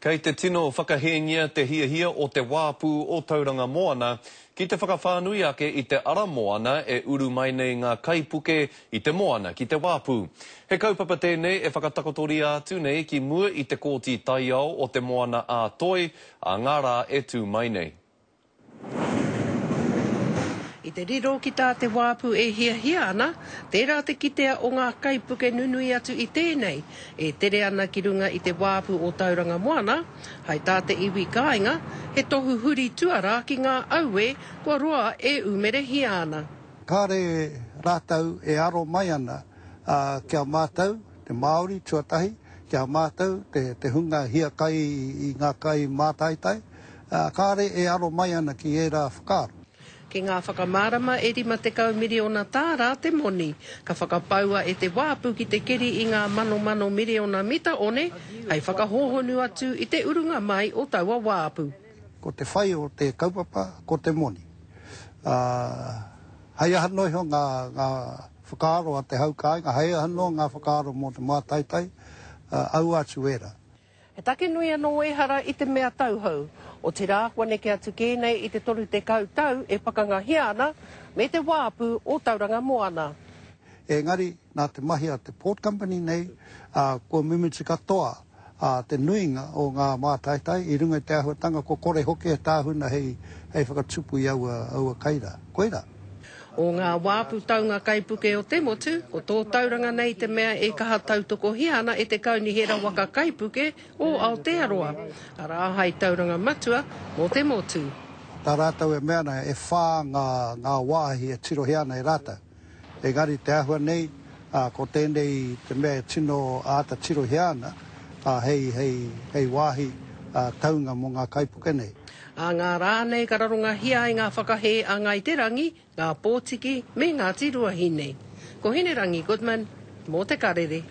Kei te tino whakahengia te hiahia o te wāpū o Tauranga Moana, ki te whakawhānui ake i te ara moana e uru mai nei ngā kaipuke i te moana ki te wāpū. He kaupapa tēnei e whakatakotori atu nei ki mua i te kōti taiao o te moana a toi, a ngā rā e tū mai nei. I te riro ki tā te wāpū e hiahia ana, tērā te kitea o ngā kaipuke nunui atu i tēnei, e tere ana ki runga i te wāpū o Tauranga Moana, hai tā te iwi kāinga, he tohu huri tuara ki ngā aue, kua roa e umere hia ana. Kāre rātau e aro mai ana kia mātau, te Māori tuatahi, kia mātau, te hunga hia kai i ngā kai mātaitai, kāre e aro mai ana ki e rā whakaaro. Ki ngā whakamārama e rima te kau miriona tārā te moni, ka whakapaua e te wāpū ki te keri i ngā mano miriona mita one, hei whakahohonu atu i te urunga mai o taua wāpū. Ko te whai o te kaupapa, ko te moni. Hei ahanoi ho ngā whakaaro a te haukāinga, hei ahanoi ngā whakaaro mō te mātaitai, au atu era. He take nui anō e hara i te mea tauhou. O te rā, kwane ke atu kēnei i te toru te kautau e pakangahia ana me te wāpū o Tauranga Moana. Engari, nā te mahi a te Port Company nei, ko mimiti katoa te nuinga o ngā mātaitai, i runga te ahuatanga ko kore hoke e tāhuna hei whakatupu i aua kaira. Koira. O ngā wāpū taunga kaipuke o te motu, o tō tauranga nei te mea e kaha tautoko hiana e te kaunihera waka kaipuke o Aotearoa. Ara hai tauranga matua o te motu. Tā rātau e mea nei e whā ngā wāhi e tiro hiana e rātau. Engari te ahua nei, ko tēnei te mea tino āta tiro hiana, hei wāhi taunga mo ngā kaipuke nei. A ngā rānei kararunga hia i ngā whakahe a ngai te rangi, ngā pōtiki me ngā tiruahine. Ko Hine Rangi Goodman, mō te karere.